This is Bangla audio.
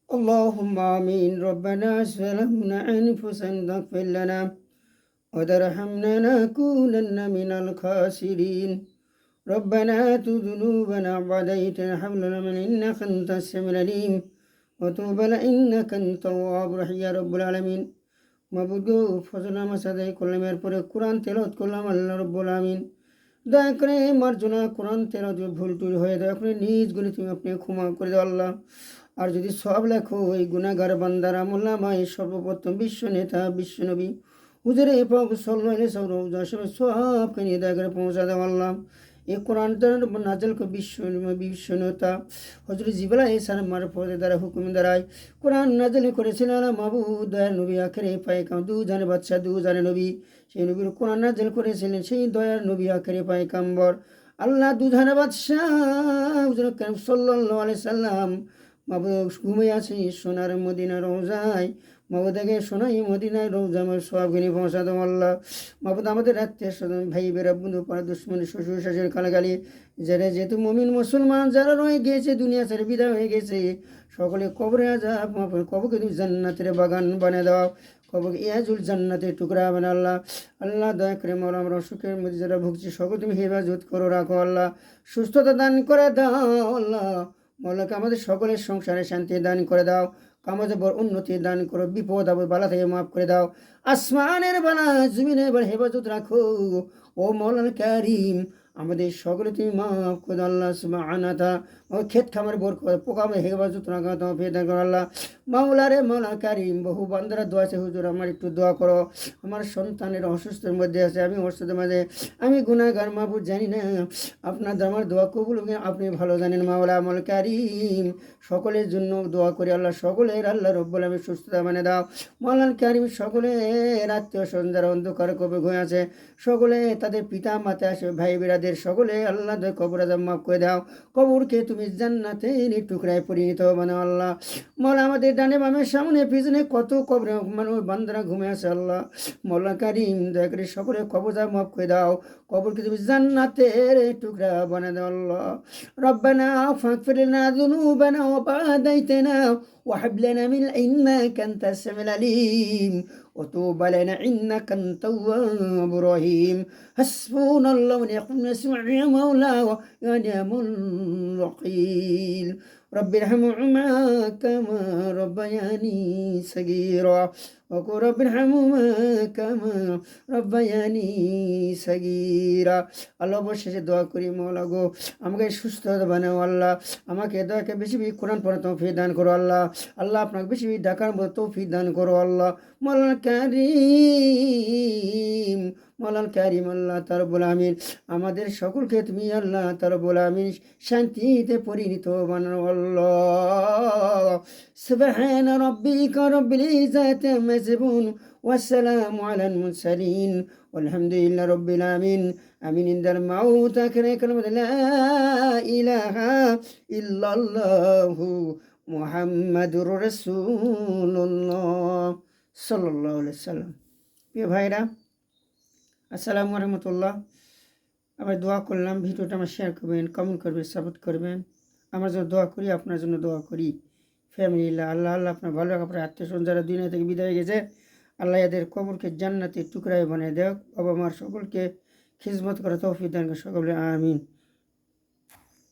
اللهم آمين. ربنا ظلمنا أنفسنا فاغفر لنا وترحمنا لنكونن من الخاسرين. ربنا آت ذنوبنا بعد إذ هب لنا من إنك أنت السميع العليم وتوب علينا إنك أنت التواب الرحيم يا رب العالمين. মাবুদ ফজর নামাজ আদায় করলাম, এরপরে কোরআন তেলাওয়াত করলাম। আল্লাহ রব্বুল আমিন দয়া করে মার্জনা কোরআন তেলাওয়াত ভুল টুল হয়ে দয়া করে নিজ গুণে তুমি আপনি ক্ষমা করে দাও আল্লাহ। আর যদি সব লেখো ওই গুনাহগার বান্দার আমুল্লামায় সর্বপ্রথম বিশ্ব নেতা বিশ্ব নবী হুজুরে পাক সাল্লাল্লাহু আলাইহি ওয়াসাল্লাম সবকে নিয়ে দয়া করে পৌঁছা দাও আল্লাহ। এই কোরআনটা নাজল করে বিশ্ব নেতা হযরত জিবরাইল আলাইহিস সালাম মারফতে দ্বারা হুকুম দ্বারাই কোরআন নাজল করেছিলেন। আল্লাহ মাবুদ দয়ার নবী আখেরে পায়গাম দু জানে বাদশা দু জানে নবী, সেই নবীর কোরআন নাজল করেছিলেন সেই দয়ার নবী আখেরে পায়গাম্বর আল্লাহ দু জানে বাদশা হুজুর কারীম সাল্লাল্লাহু আলাইহি সাল্লাম মাবুদ ঘুমে আছে সোনার মদিনার রওজায়। মাবুদ আগে সোনাই মদিনায় রওজা আমার সবখানে পৌঁছা দাও আল্লাহ। মাবুদ আমাদের আত্মীয় স্বজন ভাই বেরা বন্ধু পাড়া দুশ্মনী শ্বশুর শাশুড়ি কালাগালি যারা যেহেতু মুমিন মুসলমান যারা রয়ে গিয়েছে দুনিয়া ছেড়ে বিদায় হয়ে গেছে সকলে কবরে আযাব কবরকে তুমি জান্নাতের বাগান বানিয়ে দাও, কবরকে ইয়াজুল জান্নাতের টুকরা বানা আল্লাহ। আল্লাহ দয়া করে মাওলা আমরা অসুখের মধ্যে যারা ভুগছি সকল তুমি হেফাজত করো রাখো আল্লাহ, সুস্থতা দান করে দাও আল্লাহ। মৌলাকে আমাদের সকলের সংসারে শান্তি দান করে দাও, কামাজে বড় উন্নতি দান করো, বিপদ আপদ বালা থেকে মাফ করে দাও, আসমানের বালা জমিনের বালা হেফাজত রাখো ও মৌলানা কারীম। আমাদের সকলে তুমি মাফ করে দাও আল্লাহ সুবহানাহু ও ক্ষেত খামার বর পোকা হেফাজত রাখা দাও ফেদান করো আল্লাহ। মাওলারে মাওলা কারীম বহু বান্দারা দোয়া আছে হুজুর আমার একটু দোয়া করো, আমার সন্তানের অসুস্থের মধ্যে আছে, আমি অসুস্থের মাঝে আমি গুনাহগার মাহবুব জানি না, আপনার আমার দোয়া কবুল আপনি ভালো জানেন মাওলা আমল কারীম। সকলের জন্য দোয়া করি আল্লাহ, সকলের আল্লাহ রব্বুল আমিন সুস্থতা মানে দাও মাওলানা কারীম। সকলের আত্মীয় স্বজন যারা অন্ধকার কবে ঘুমিয়ে আছে সকলে তাদের পিতা মাতা আসে ভাই বেরাদের সকলে আল্লাহ কবর আযাব মাফ করে দাও, কবরকে তুমি জান্নাতের টুকরায় পরিণত বানাও আল্লাহ। মাওলা আমাদের ডানে বামে সামনে পিছনে কত কবরে মানুষ বান্দারা ঘুমে আছে আল্লাহ মাওলানা কারীম দয়া করে সকলে কবর আযাব মাফ করে দাও, কবরকে তুমি জান্নাতের টুকরা বানিয়ে দাও আল্লাহ। রব্বানা ফাগফির লানা যুনুবানা ওয়া বা'দাইতানা ওয়া হাব লানা মিন ইন্নাকা আনতাস সামিউল আলিম ওয়া তুব আলাইনা ইন্নাকা আনতাত তাওয়াবুর রহিম। হাসবুনাল্লাহু ওয়া নি'মাল ওয়াকিল ইয়া মাওলা ওয়া নি'মাল ওয়াকিল। رب ارحمهما كما ربياني صغيرا وقل رب ارحمهما كما ربياني صغيرا। আল্লাহ অবশেষে দোয়া করি মাওলা গো আমাকে সুস্থ বানাও আল্লাহ, আমাকে দয়াকে বেশি বেশি কোরআন পড়ার তৌফিক দান করো আল্লাহ। আল্লাহ আপনাকে বেশি বেশি ডাকার মতো তৌফিক দান করো আল্লাহ। মাওলানা কারীম মাওলানা কারীম আল্লাহ তাআলা রব্বুল আমিন আমাদের সকলকে তুমি আল্লাহ তাআলা রব্বুল আমিন শান্তিতে পরিণত বানাও আল্লাহ। সুবহানা রাব্বিকা রাব্বিল ইজ্জাতি আম্মা ইয়াসিফুন ওয়াসসালামু আলাল মুরসালিন ওয়ালহামদুলিল্লাহি রাব্বিল আলামিন। আমিন। ইনদাল মাউত আখিরে কালিমাত লা ইলাহা ইল্লাল্লাহু মুহাম্মাদুর রাসূলুল্লাহ সাল্লাল্লাহু আলাইহি ওয়াসাল্লাম। প্রিয় ভাইরা আসসালামু রাহমাতুল্লাহ। আবার দোয়া করলাম, ভিডিওটা আমার শেয়ার করবেন, কমেন্ট করবেন, সাপোর্ট করবেন। আমার জন্য দোয়া করি, আপনার জন্য দোয়া করি। ফ্যামিলিল্লাহ আল্লাহ আল্লাহ আপনার ভালো রাখা, আপনার আত্মীয় স্বজন যারা দুনিয়া থেকে বিদায় গেছে আল্লাহ এদের কবরকে জান্নাতের টুকরায় বানিয়ে দেয়। বাবা মার সকলকে খিজমত করা তৌফিক দান করে সকলে আমিন।